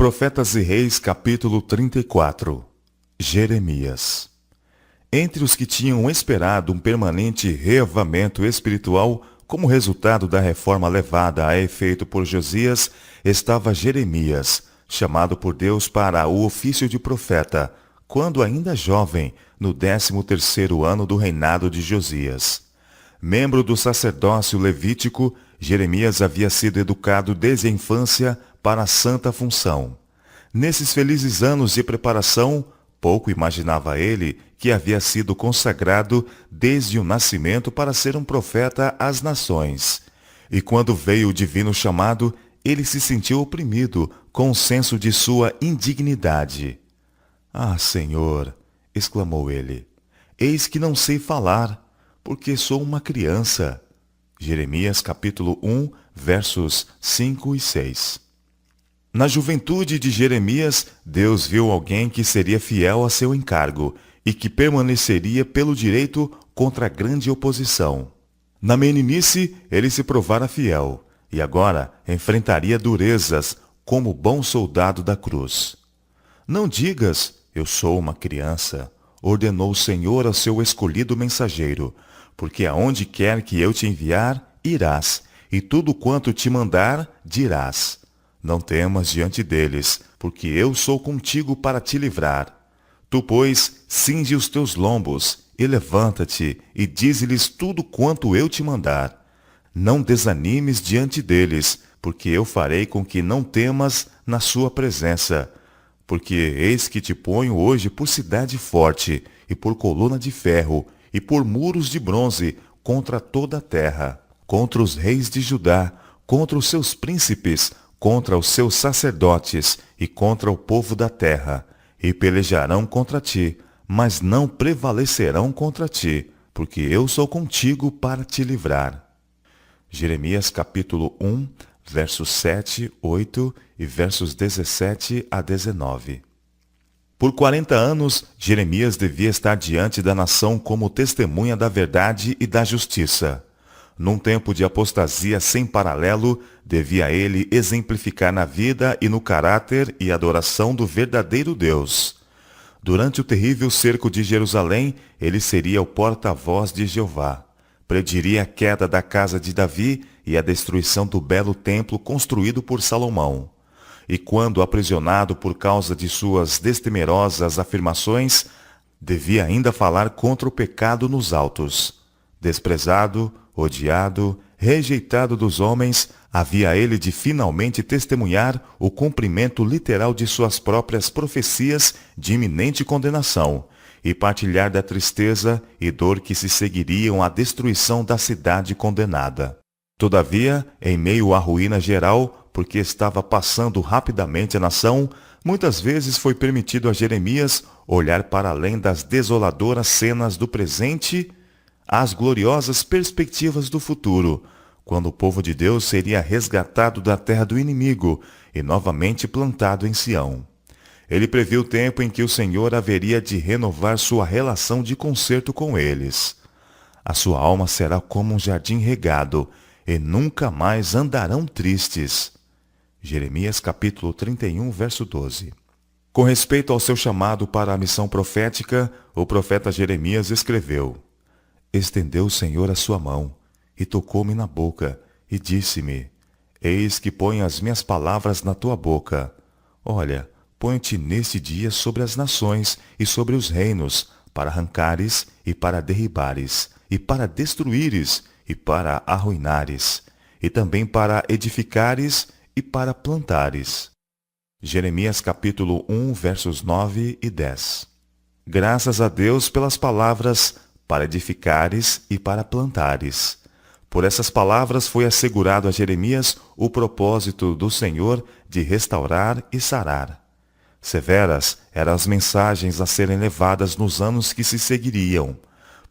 Profetas e Reis, capítulo 34. Jeremias. Entre os que tinham esperado um permanente reavivamento espiritual como resultado da reforma levada a efeito por Josias, estava Jeremias, chamado por Deus para o ofício de profeta, quando ainda jovem, no 13º ano do reinado de Josias. Membro do sacerdócio levítico, Jeremias havia sido educado desde a infância para a santa função. Nesses felizes anos de preparação, pouco imaginava ele que havia sido consagrado desde o nascimento para ser um profeta às nações. E quando veio o divino chamado, ele se sentiu oprimido com o senso de sua indignidade. "Ah, Senhor!" exclamou ele. "Eis que não sei falar, porque sou uma criança." Jeremias capítulo 1, versos 5 e 6. Na juventude de Jeremias, Deus viu alguém que seria fiel a seu encargo e que permaneceria pelo direito contra a grande oposição. Na meninice, ele se provara fiel e agora enfrentaria durezas como bom soldado da cruz. "Não digas, eu sou uma criança", ordenou o Senhor ao seu escolhido mensageiro, "porque aonde quer que eu te enviar, irás, e tudo quanto te mandar, dirás. Não temas diante deles, porque eu sou contigo para te livrar. Tu, pois, cinge os teus lombos, e levanta-te, e dize-lhes tudo quanto eu te mandar. Não desanimes diante deles, porque eu farei com que não temas na sua presença. Porque eis que te ponho hoje por cidade forte, e por coluna de ferro, e por muros de bronze, contra toda a terra, contra os reis de Judá, contra os seus príncipes, contra os seus sacerdotes e contra o povo da terra, e pelejarão contra ti, mas não prevalecerão contra ti, porque eu sou contigo para te livrar." Jeremias capítulo 1, versos 7, 8 e versos 17 a 19. Por 40 anos, Jeremias devia estar diante da nação como testemunha da verdade e da justiça. Num tempo de apostasia sem paralelo, devia ele exemplificar na vida e no caráter e adoração do verdadeiro Deus. Durante o terrível cerco de Jerusalém, ele seria o porta-voz de Jeová. Prediria a queda da casa de Davi e a destruição do belo templo construído por Salomão. E quando aprisionado por causa de suas destemerosas afirmações, devia ainda falar contra o pecado nos altos. Desprezado, odiado, rejeitado dos homens, havia ele de finalmente testemunhar o cumprimento literal de suas próprias profecias de iminente condenação e partilhar da tristeza e dor que se seguiriam à destruição da cidade condenada. Todavia, em meio à ruína geral, porque estava passando rapidamente a nação, muitas vezes foi permitido a Jeremias olhar para além das desoladoras cenas do presente às gloriosas perspectivas do futuro, quando o povo de Deus seria resgatado da terra do inimigo e novamente plantado em Sião. Ele previu o tempo em que o Senhor haveria de renovar sua relação de concerto com eles. A sua alma será como um jardim regado, e nunca mais andarão tristes. Jeremias capítulo 31, verso 12. Com respeito ao seu chamado para a missão profética, o profeta Jeremias escreveu: "Estendeu o Senhor a sua mão, e tocou-me na boca, e disse-me: Eis que ponho as minhas palavras na tua boca. Olha, ponho-te neste dia sobre as nações e sobre os reinos, para arrancares e para derribares, e para destruíres, e para arruinares, e também para edificares e para plantares." Jeremias capítulo 1, versos 9 e 10. Graças a Deus pelas palavras "para edificares e para plantares." Por essas palavras foi assegurado a Jeremias o propósito do Senhor de restaurar e sarar. Severas eram as mensagens a serem levadas nos anos que se seguiriam.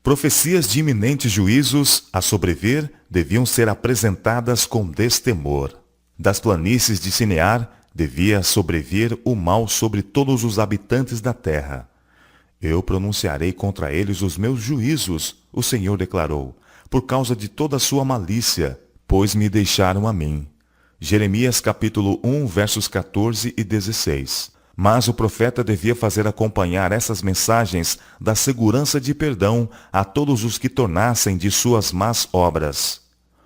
Profecias de iminentes juízos a sobrevir deviam ser apresentadas com destemor. Das planícies de Sinear devia sobrevir o mal sobre todos os habitantes da terra. "Eu pronunciarei contra eles os meus juízos", o Senhor declarou, "por causa de toda a sua malícia, pois me deixaram a mim. Jeremias capítulo 1, versos 14 e 16. Mas o profeta devia fazer acompanhar essas mensagens da segurança de perdão a todos os que tornassem de suas más obras.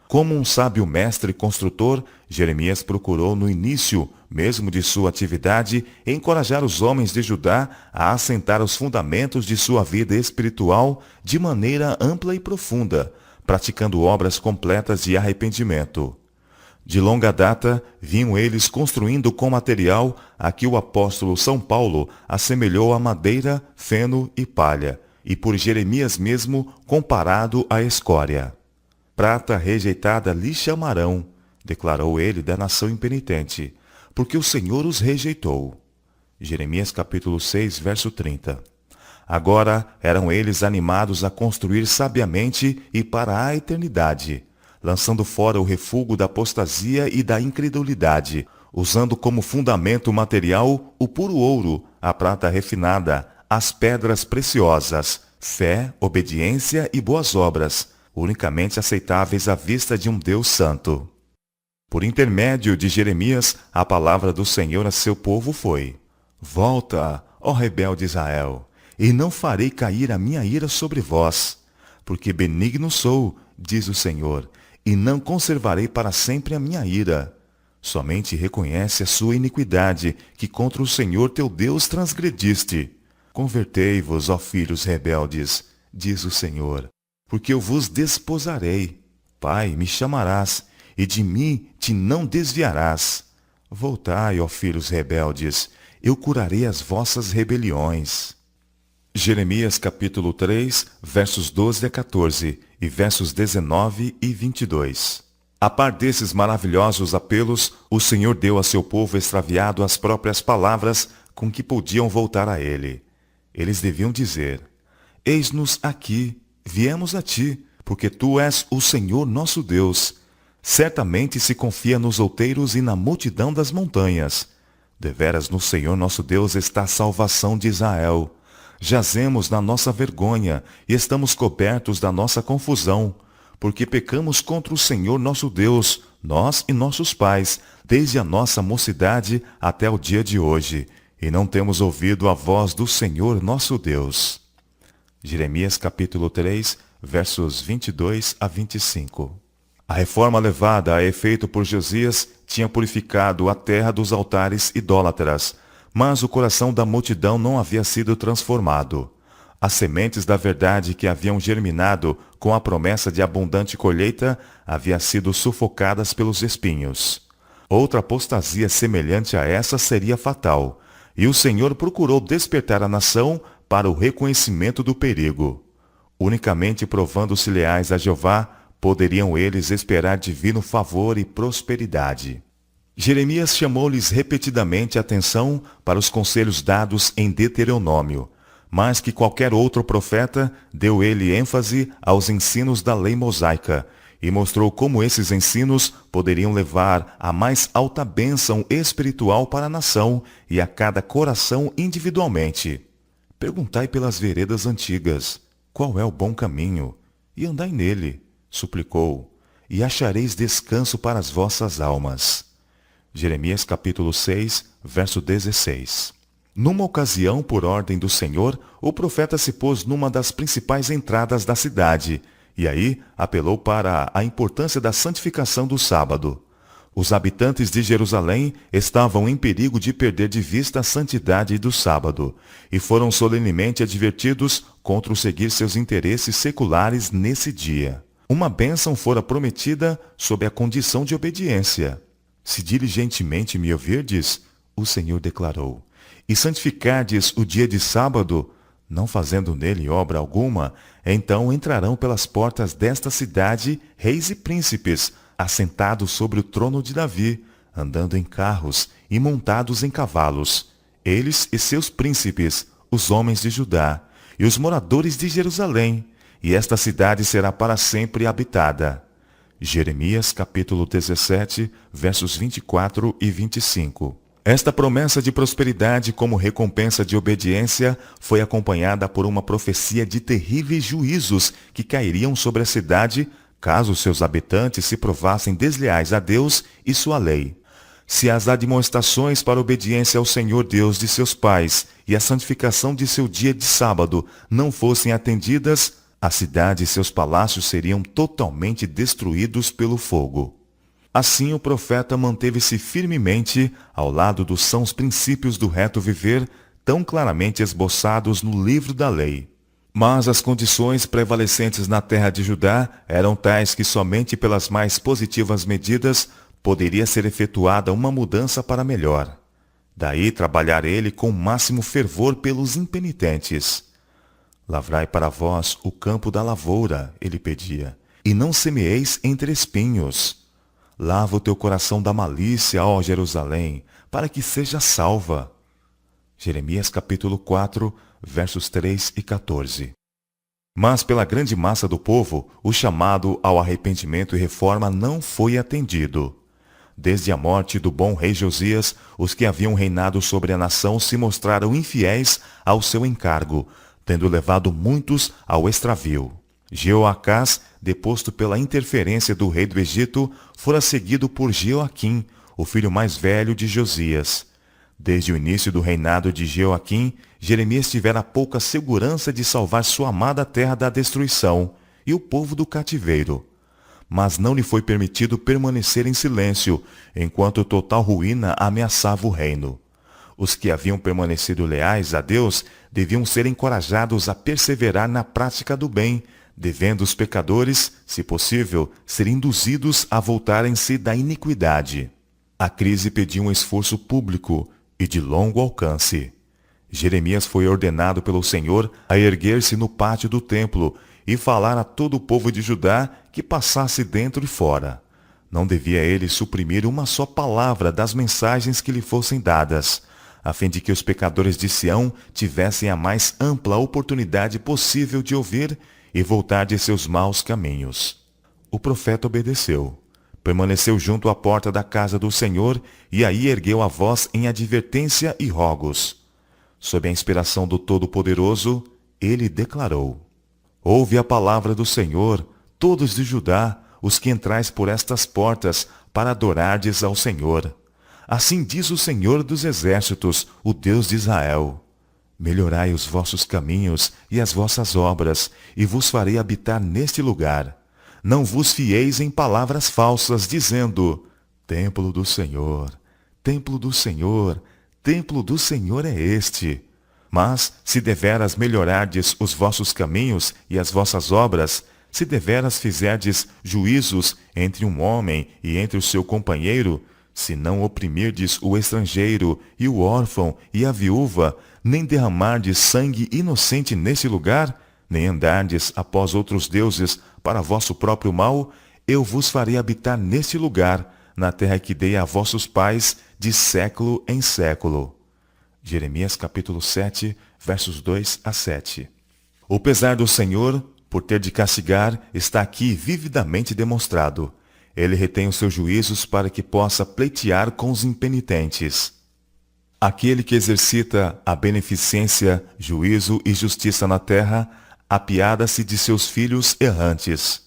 Como um sábio mestre construtor, Jeremias procurou no início mesmo de sua atividade encorajar os homens de Judá a assentar os fundamentos de sua vida espiritual de maneira ampla e profunda, praticando obras completas de arrependimento. De longa data, vinham eles construindo com material a que o apóstolo São Paulo assemelhou a madeira, feno e palha, e por Jeremias mesmo comparado à escória. Prata rejeitada lhe chamarão, declarou ele da nação impenitente, porque o Senhor os rejeitou. Jeremias capítulo 6, verso 30. Agora eram eles animados a construir sabiamente e para a eternidade, lançando fora o refúgio da apostasia e da incredulidade, usando como fundamento material o puro ouro, a prata refinada, as pedras preciosas, fé, obediência e boas obras, unicamente aceitáveis à vista de um Deus santo. Por intermédio de Jeremias, a palavra do Senhor a seu povo foi: Volta, ó rebelde Israel, e não farei cair a minha ira sobre vós, porque benigno sou, diz o Senhor, e não conservarei para sempre a minha ira. Somente reconhece a sua iniquidade, que contra o Senhor teu Deus transgrediste. Convertei-vos, ó filhos rebeldes, diz o Senhor, porque eu vos desposarei. Pai, me chamarás, e de mim te não desviarás. Voltai, ó filhos rebeldes, eu curarei as vossas rebeliões. Jeremias capítulo 3, versos 12 a 14 e versos 19 e 22. A par desses maravilhosos apelos, o Senhor deu a seu povo extraviado as próprias palavras com que podiam voltar a ele. Eles deviam dizer: Eis-nos aqui, viemos a ti, porque tu és o Senhor nosso Deus. Certamente se confia nos outeiros e na multidão das montanhas. Deveras no Senhor nosso Deus está a salvação de Israel. Jazemos na nossa vergonha e estamos cobertos da nossa confusão, porque pecamos contra o Senhor nosso Deus, nós e nossos pais, desde a nossa mocidade até o dia de hoje, e não temos ouvido a voz do Senhor nosso Deus. Jeremias capítulo 3, versos 22 a 25. A reforma levada a efeito por Josias tinha purificado a terra dos altares idólatras, mas o coração da multidão não havia sido transformado. As sementes da verdade que haviam germinado com a promessa de abundante colheita haviam sido sufocadas pelos espinhos. Outra apostasia semelhante a essa seria fatal, e o Senhor procurou despertar a nação para o reconhecimento do perigo. Unicamente provando-se leais a Jeová, poderiam eles esperar divino favor e prosperidade. Jeremias chamou-lhes repetidamente a atenção para os conselhos dados em Deuteronômio, mais que qualquer outro profeta, deu ele ênfase aos ensinos da lei mosaica e mostrou como esses ensinos poderiam levar à mais alta bênção espiritual para a nação e a cada coração individualmente. Perguntai pelas veredas antigas, qual é o bom caminho, e andai nele, suplicou, e achareis descanso para as vossas almas. Jeremias capítulo 6, verso 16. Numa ocasião, por ordem do Senhor, o profeta se pôs numa das principais entradas da cidade, e aí apelou para a importância da santificação do sábado. Os habitantes de Jerusalém estavam em perigo de perder de vista a santidade do sábado, e foram solenemente advertidos contra o seguir seus interesses seculares nesse dia. Uma bênção fora prometida sob a condição de obediência. Se diligentemente me ouvirdes, o Senhor declarou, e santificardes o dia de sábado, não fazendo nele obra alguma, então entrarão pelas portas desta cidade reis e príncipes, assentados sobre o trono de Davi, andando em carros e montados em cavalos, eles e seus príncipes, os homens de Judá, e os moradores de Jerusalém, e esta cidade será para sempre habitada. Jeremias capítulo 17, versos 24 e 25. Esta promessa de prosperidade como recompensa de obediência foi acompanhada por uma profecia de terríveis juízos que cairiam sobre a cidade caso seus habitantes se provassem desleais a Deus e sua lei. Se as admoestações para a obediência ao Senhor Deus de seus pais e a santificação de seu dia de sábado não fossem atendidas, a cidade e seus palácios seriam totalmente destruídos pelo fogo. Assim o profeta manteve-se firmemente ao lado dos sãos princípios do reto viver, tão claramente esboçados no livro da lei. Mas as condições prevalecentes na terra de Judá eram tais que somente pelas mais positivas medidas poderia ser efetuada uma mudança para melhor. Daí trabalhar ele com o máximo fervor pelos impenitentes. Lavrai para vós o campo da lavoura, ele pedia, e não semeeis entre espinhos. Lava o teu coração da malícia, ó Jerusalém, para que seja salva. Jeremias capítulo 4, versos 3 e 14. Mas pela grande massa do povo, o chamado ao arrependimento e reforma não foi atendido. Desde a morte do bom rei Josias, os que haviam reinado sobre a nação se mostraram infiéis ao seu encargo, tendo levado muitos ao extravio. Jeoacás, deposto pela interferência do rei do Egito, fora seguido por Jeoaquim, o filho mais velho de Josias. Desde o início do reinado de Jeoaquim, Jeremias tivera pouca segurança de salvar sua amada terra da destruição e o povo do cativeiro. Mas não lhe foi permitido permanecer em silêncio, enquanto total ruína ameaçava o reino. Os que haviam permanecido leais a Deus deviam ser encorajados a perseverar na prática do bem, devendo os pecadores, se possível, ser induzidos a voltarem-se da iniquidade. A crise pedia um esforço público e de longo alcance. Jeremias foi ordenado pelo Senhor a erguer-se no pátio do templo e falar a todo o povo de Judá que passasse dentro e fora. Não devia ele suprimir uma só palavra das mensagens que lhe fossem dadas, a fim de que os pecadores de Sião tivessem a mais ampla oportunidade possível de ouvir e voltar de seus maus caminhos. O profeta obedeceu. Permaneceu junto à porta da casa do Senhor e aí ergueu a voz em advertência e rogos. Sob a inspiração do Todo-Poderoso, ele declarou: Ouve a palavra do Senhor, todos de Judá, os que entrais por estas portas, para adorardes ao Senhor. Assim diz o Senhor dos Exércitos, o Deus de Israel: Melhorai os vossos caminhos e as vossas obras, e vos farei habitar neste lugar. Não vos fieis em palavras falsas, dizendo: Templo do Senhor, templo do Senhor, templo do Senhor é este. Mas, se deveras melhorardes os vossos caminhos e as vossas obras, se deveras fizerdes juízos entre um homem e entre o seu companheiro, se não oprimirdes o estrangeiro e o órfão e a viúva, nem derramardes sangue inocente nesse lugar, nem andardes após outros deuses para vosso próprio mal, eu vos farei habitar neste lugar, na terra que dei a vossos pais, de século em século. Jeremias capítulo 7, versos 2 a 7. O pesar do Senhor, por ter de castigar, está aqui vividamente demonstrado. Ele retém os seus juízos para que possa pleitear com os impenitentes. Aquele que exercita a beneficência, juízo e justiça na terra, apiada-se de seus filhos errantes.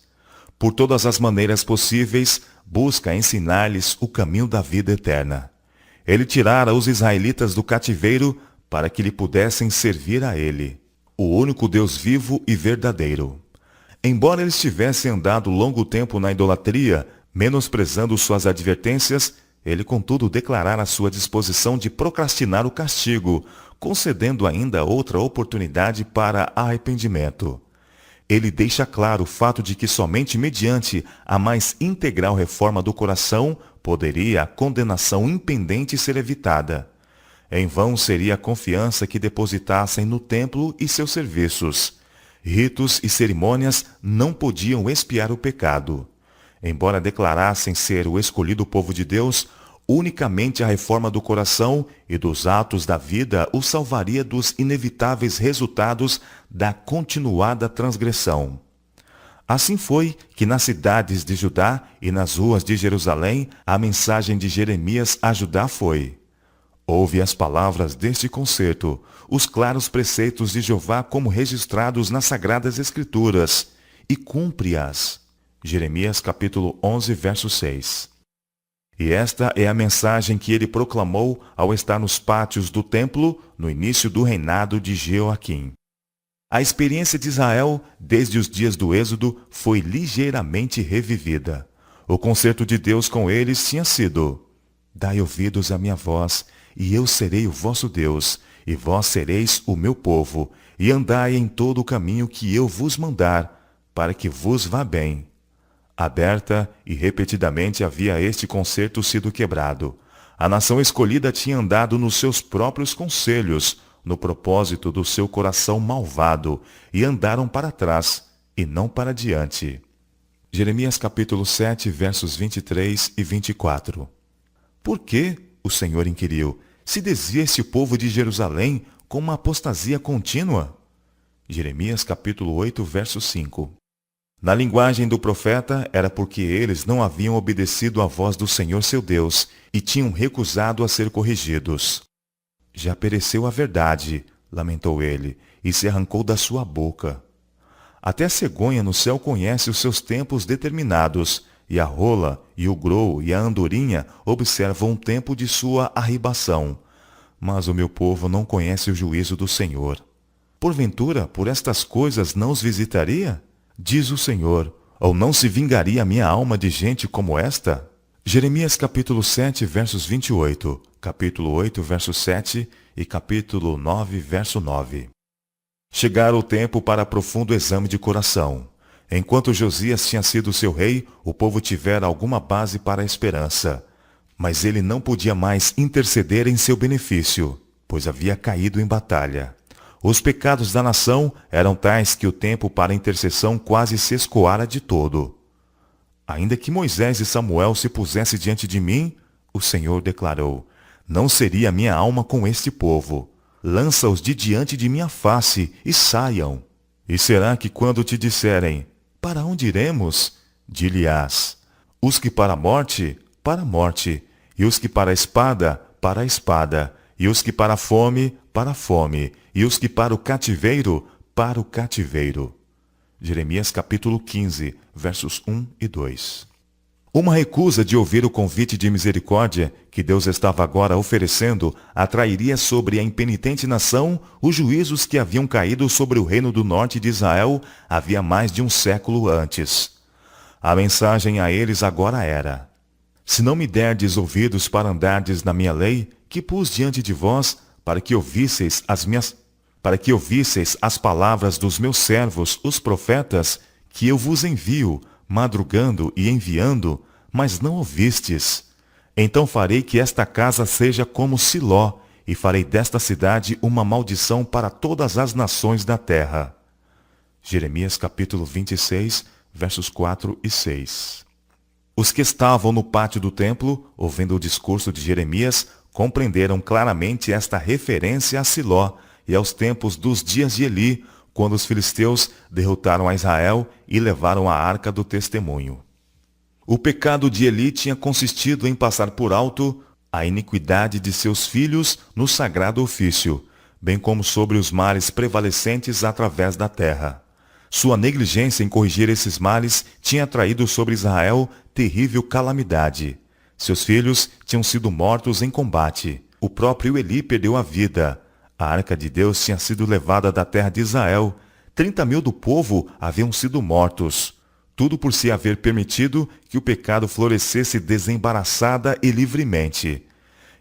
Por todas as maneiras possíveis, busca ensinar-lhes o caminho da vida eterna. Ele tirara os israelitas do cativeiro para que lhe pudessem servir a ele, o único Deus vivo e verdadeiro. Embora eles tivessem andado longo tempo na idolatria, menosprezando suas advertências, ele contudo declarara sua disposição de procrastinar o castigo, concedendo ainda outra oportunidade para arrependimento. Ele deixa claro o fato de que somente mediante a mais integral reforma do coração poderia a condenação impendente ser evitada. Em vão seria a confiança que depositassem no templo e seus serviços. Ritos e cerimônias não podiam expiar o pecado. Embora declarassem ser o escolhido povo de Deus, unicamente a reforma do coração e dos atos da vida o salvaria dos inevitáveis resultados da continuada transgressão. Assim foi que nas cidades de Judá e nas ruas de Jerusalém, a mensagem de Jeremias a Judá foi: Ouve as palavras deste concerto, os claros preceitos de Jeová como registrados nas Sagradas Escrituras, e cumpre-as. Jeremias capítulo 11, verso 6. E esta é a mensagem que ele proclamou ao estar nos pátios do templo no início do reinado de Jeoaquim. A experiência de Israel, desde os dias do Êxodo, foi ligeiramente revivida. O concerto de Deus com eles tinha sido: dai ouvidos à minha voz, e eu serei o vosso Deus, e vós sereis o meu povo, e andai em todo o caminho que eu vos mandar, para que vos vá bem. Aberta e repetidamente havia este concerto sido quebrado. A nação escolhida tinha andado nos seus próprios conselhos, no propósito do seu coração malvado, e andaram para trás, e não para diante. Jeremias capítulo 7, versos 23 e 24. Por que, o Senhor inquiriu, se desvia esse povo de Jerusalém com uma apostasia contínua? Jeremias capítulo 8, verso 5. Na linguagem do profeta, era porque eles não haviam obedecido à voz do Senhor seu Deus e tinham recusado a ser corrigidos. Já pereceu a verdade, lamentou ele, e se arrancou da sua boca. Até a cegonha no céu conhece os seus tempos determinados, e a rola, e o grou, e a andorinha observam o tempo de sua arribação. Mas o meu povo não conhece o juízo do Senhor. Porventura, por estas coisas não os visitaria? Diz o Senhor, ou não se vingaria a minha alma de gente como esta? Jeremias capítulo 7, versos 28, capítulo 8, verso 7 e capítulo 9, verso 9. Chegara o tempo para profundo exame de coração. Enquanto Josias tinha sido seu rei, o povo tivera alguma base para a esperança. Mas ele não podia mais interceder em seu benefício, pois havia caído em batalha. Os pecados da nação eram tais que o tempo para a intercessão quase se escoara de todo. Ainda que Moisés e Samuel se pusessem diante de mim, o Senhor declarou, não seria minha alma com este povo. Lança-os de diante de minha face e saiam. E será que quando te disserem, para onde iremos? Dir-lhe-ás, os que para a morte, e os que para a espada, e os que para a fome, e os que para o cativeiro, para o cativeiro. Jeremias capítulo 15, versos 1 e 2. Uma recusa de ouvir o convite de misericórdia que Deus estava agora oferecendo atrairia sobre a impenitente nação os juízos que haviam caído sobre o reino do norte de Israel havia mais de um século antes. A mensagem a eles agora era: se não me derdes ouvidos para andardes na minha lei, que pus diante de vós, para que ouvisseis as palavras dos meus servos, os profetas, que eu vos envio, madrugando e enviando, mas não ouvistes. Então farei que esta casa seja como Siló, e farei desta cidade uma maldição para todas as nações da terra. Jeremias capítulo 26, versos 4 e 6. Os que estavam no pátio do templo, ouvindo o discurso de Jeremias, compreenderam claramente esta referência a Siló e aos tempos dos dias de Eli, quando os filisteus derrotaram a Israel e levaram a arca do testemunho. O pecado de Eli tinha consistido em passar por alto a iniquidade de seus filhos no sagrado ofício, bem como sobre os males prevalecentes através da terra. Sua negligência em corrigir esses males tinha traído sobre Israel terrível calamidade. Seus filhos tinham sido mortos em combate. O próprio Eli perdeu a vida. A arca de Deus tinha sido levada da terra de Israel. 30.000 do povo haviam sido mortos. Tudo por se haver permitido que o pecado florescesse desembaraçada e livremente.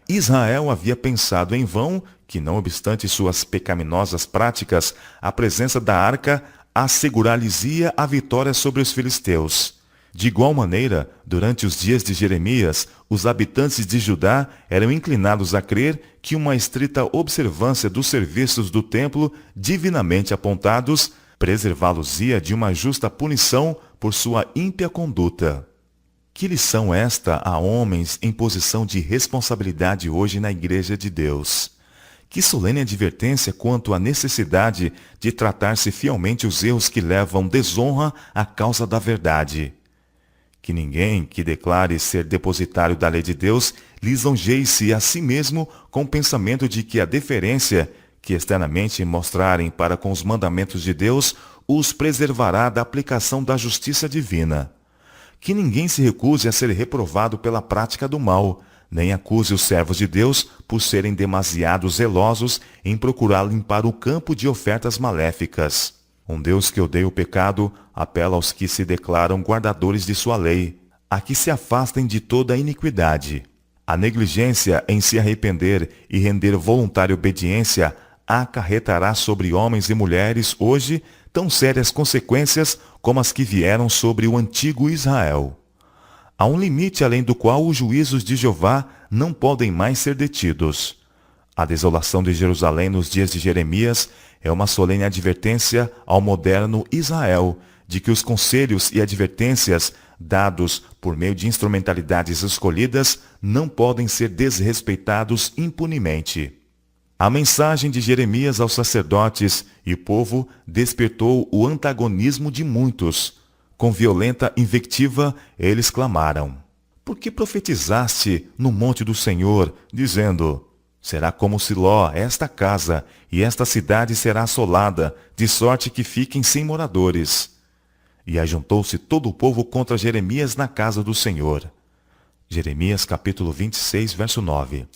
Israel havia pensado em vão que, não obstante suas pecaminosas práticas, a presença da arca assegurar-lhes-ia a vitória sobre os filisteus. De igual maneira, durante os dias de Jeremias, os habitantes de Judá eram inclinados a crer que uma estrita observância dos serviços do templo, divinamente apontados, preservá-los-ia de uma justa punição por sua ímpia conduta. Que lição esta a homens em posição de responsabilidade hoje na Igreja de Deus! Que solene advertência quanto à necessidade de tratar-se fielmente os erros que levam desonra à causa da verdade. Que ninguém que declare ser depositário da lei de Deus lisonjeie-se a si mesmo com o pensamento de que a deferência que externamente mostrarem para com os mandamentos de Deus os preservará da aplicação da justiça divina. que ninguém se recuse a ser reprovado pela prática do mal, nem acuse os servos de Deus por serem demasiado zelosos em procurar limpar o campo de ofertas maléficas. Um Deus que odeia o pecado apela aos que se declaram guardadores de sua lei, a que se afastem de toda a iniquidade. A negligência em se arrepender e render voluntária obediência acarretará sobre homens e mulheres hoje tão sérias consequências como as que vieram sobre o antigo Israel. Há um limite além do qual os juízos de Jeová não podem mais ser detidos. A desolação de Jerusalém nos dias de Jeremias é uma solene advertência ao moderno Israel de que os conselhos e advertências dados por meio de instrumentalidades escolhidas não podem ser desrespeitados impunemente. A mensagem de Jeremias aos sacerdotes e povo despertou o antagonismo de muitos. Com violenta invectiva, eles clamaram: por que profetizaste no monte do Senhor, dizendo: será como Siló esta casa, e esta cidade será assolada, de sorte que fiquem sem moradores? E ajuntou-se todo o povo contra Jeremias na casa do Senhor. Jeremias capítulo 26, verso 9.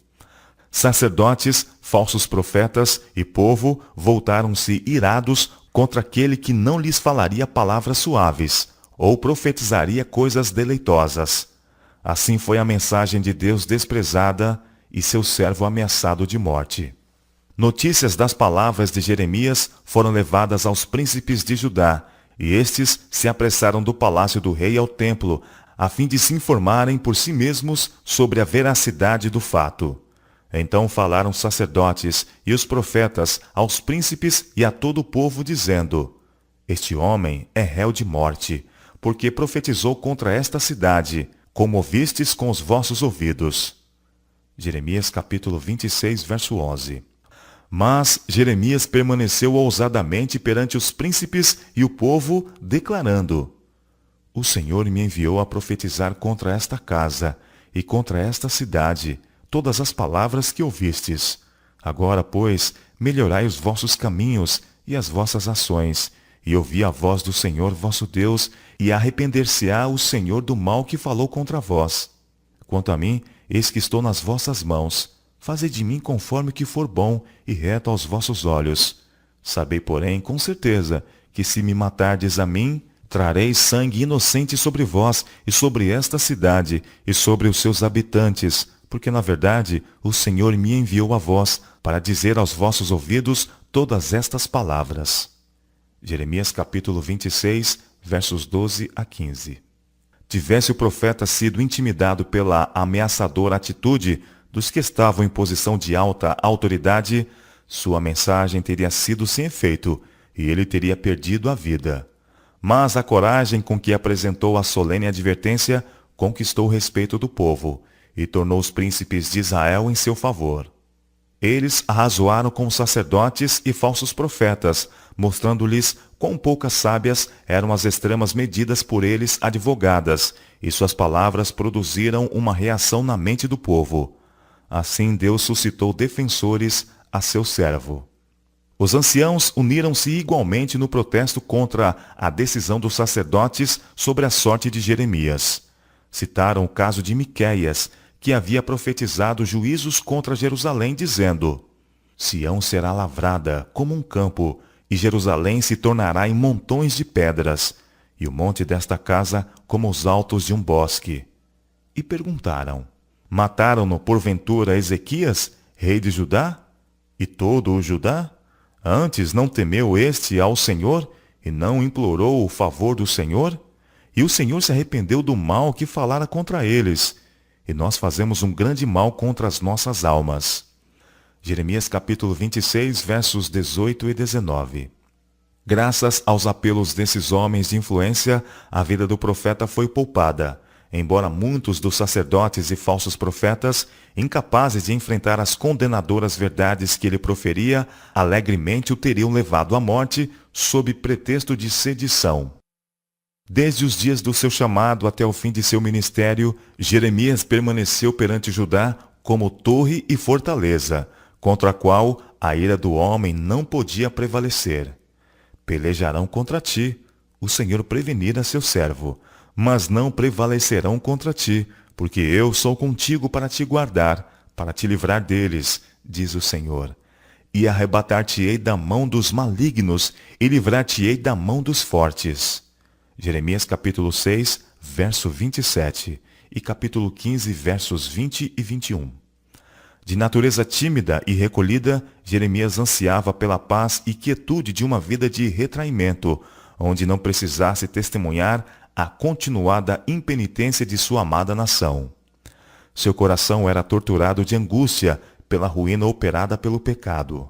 Sacerdotes, falsos profetas e povo voltaram-se irados contra aquele que não lhes falaria palavras suaves, ou profetizaria coisas deleitosas. Assim foi a mensagem de Deus desprezada e seu servo ameaçado de morte. Notícias das palavras de Jeremias foram levadas aos príncipes de Judá, e estes se apressaram do palácio do rei ao templo, a fim de se informarem por si mesmos sobre a veracidade do fato. Então falaram os sacerdotes e os profetas aos príncipes e a todo o povo, dizendo: este homem é réu de morte, porque profetizou contra esta cidade, como ouvistes com os vossos ouvidos. Jeremias capítulo 26, verso 11. Mas Jeremias permaneceu ousadamente perante os príncipes e o povo, declarando: o Senhor me enviou a profetizar contra esta casa e contra esta cidade todas as palavras que ouvistes. Agora, pois, melhorai os vossos caminhos e as vossas ações, e ouvi a voz do Senhor vosso Deus, e arrepender-se-á o Senhor do mal que falou contra vós. Quanto a mim, eis que estou nas vossas mãos. Fazei de mim conforme o que for bom e reto aos vossos olhos. Sabei, porém, com certeza, que se me matardes a mim, trarei sangue inocente sobre vós e sobre esta cidade e sobre os seus habitantes, porque na verdade o Senhor me enviou a vós para dizer aos vossos ouvidos todas estas palavras. Jeremias capítulo 26, versos 12 a 15. Tivesse o profeta sido intimidado pela ameaçadora atitude dos que estavam em posição de alta autoridade, sua mensagem teria sido sem efeito e ele teria perdido a vida. Mas a coragem com que apresentou a solene advertência conquistou o respeito do povo e tornou os príncipes de Israel em seu favor. Eles arrazoaram com os sacerdotes e falsos profetas, mostrando-lhes quão poucas sábias eram as extremas medidas por eles advogadas, e suas palavras produziram uma reação na mente do povo. Assim Deus suscitou defensores a seu servo. Os anciãos uniram-se igualmente no protesto contra a decisão dos sacerdotes sobre a sorte de Jeremias. Citaram o caso de Miqueias, que havia profetizado juízos contra Jerusalém, dizendo: Sião será lavrada como um campo, e Jerusalém se tornará em montões de pedras, e o monte desta casa como os altos de um bosque. E perguntaram: mataram-no porventura Ezequias, rei de Judá? E todo o Judá? Antes não temeu este ao Senhor, e não implorou o favor do Senhor? E o Senhor se arrependeu do mal que falara contra eles, e nós fazemos um grande mal contra as nossas almas. Jeremias capítulo 26, versos 18 e 19. Graças aos apelos desses homens de influência, a vida do profeta foi poupada, embora muitos dos sacerdotes e falsos profetas, incapazes de enfrentar as condenadoras verdades que ele proferia, alegremente o teriam levado à morte sob pretexto de sedição. Desde os dias do seu chamado até o fim de seu ministério, Jeremias permaneceu perante Judá como torre e fortaleza, contra a qual a ira do homem não podia prevalecer. Pelejarão contra ti, o Senhor prevenira seu servo, mas não prevalecerão contra ti, porque eu sou contigo para te guardar, para te livrar deles, diz o Senhor. E arrebatar-te-ei da mão dos malignos, e livrar-te-ei da mão dos fortes. Jeremias capítulo 6, verso 27, e capítulo 15, versos 20 e 21. De natureza tímida e recolhida, Jeremias ansiava pela paz e quietude de uma vida de retraimento, onde não precisasse testemunhar a continuada impenitência de sua amada nação. Seu coração era torturado de angústia pela ruína operada pelo pecado.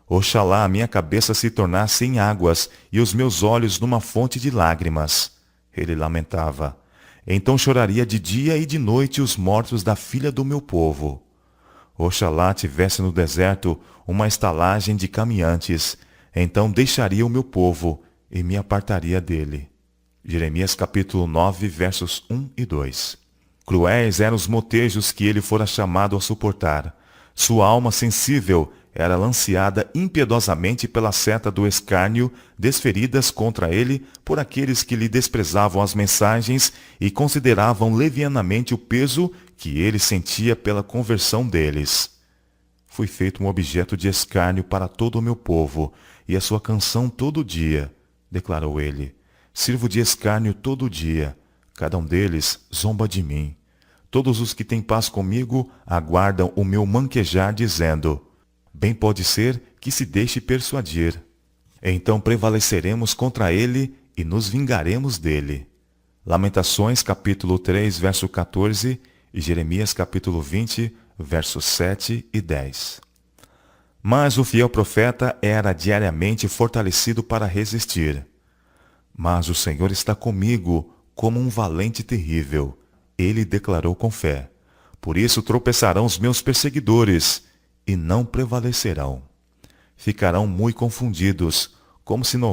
Oxalá a minha cabeça se tornasse em águas e os meus olhos numa fonte de lágrimas. Ele lamentava. Então choraria de dia e de noite os mortos da filha do meu povo. Oxalá tivesse no deserto uma estalagem de caminhantes, então deixaria o meu povo e me apartaria dele. Jeremias capítulo 9, versos 1 e 2. Cruéis eram os motejos que ele fora chamado a suportar. Sua alma sensível era lanceada impiedosamente pela seta do escárnio, desferidas contra ele por aqueles que lhe desprezavam as mensagens e consideravam levianamente o peso que ele sentia pela conversão deles. Fui feito um objeto de escárnio para todo o meu povo, e a sua canção todo dia, declarou ele. Sirvo de escárnio todo dia, cada um deles zomba de mim. Todos os que têm paz comigo aguardam o meu manquejar, dizendo: bem pode ser que se deixe persuadir. Então prevaleceremos contra ele e nos vingaremos dele. Lamentações capítulo 3, verso 14 e Jeremias capítulo 20, versos 7 e 10. Mas o fiel profeta era diariamente fortalecido para resistir. Mas o Senhor está comigo como um valente terrível. Ele declarou com fé. Por isso tropeçarão os meus perseguidores e não prevalecerão. Ficarão muito confundidos, como se não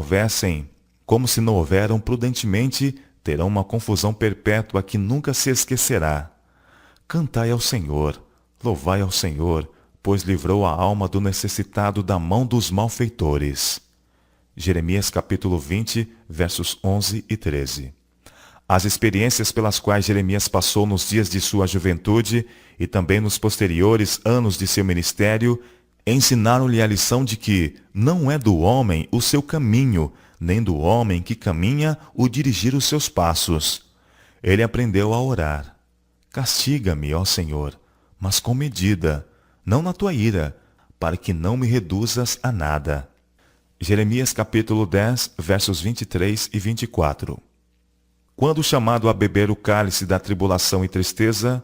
houveram prudentemente, terão uma confusão perpétua que nunca se esquecerá. Cantai ao Senhor, louvai ao Senhor, pois livrou a alma do necessitado da mão dos malfeitores. Jeremias capítulo 20, versos 11 e 13. As experiências pelas quais Jeremias passou nos dias de sua juventude e também nos posteriores anos de seu ministério, ensinaram-lhe a lição de que não é do homem o seu caminho, nem do homem que caminha o dirigir os seus passos. Ele aprendeu a orar. Castiga-me, ó Senhor, mas com medida, não na tua ira, para que não me reduzas a nada. Jeremias capítulo 10, versos 23 e 24. Quando chamado a beber o cálice da tribulação e tristeza,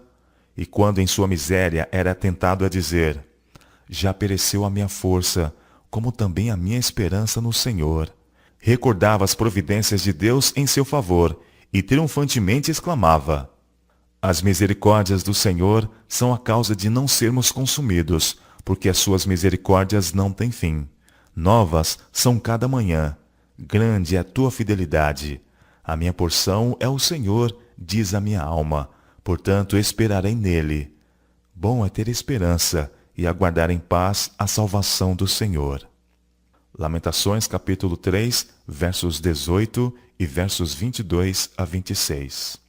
e quando em sua miséria era tentado a dizer: já pereceu a minha força, como também a minha esperança no Senhor, recordava as providências de Deus em seu favor, e triunfantemente exclamava: as misericórdias do Senhor são a causa de não sermos consumidos, porque as suas misericórdias não têm fim. Novas são cada manhã. Grande é a tua fidelidade. A minha porção é o Senhor, diz a minha alma, portanto esperarei nele. Bom é ter esperança e aguardar em paz a salvação do Senhor. Lamentações capítulo 3, versos 18 e versos 22 a 26.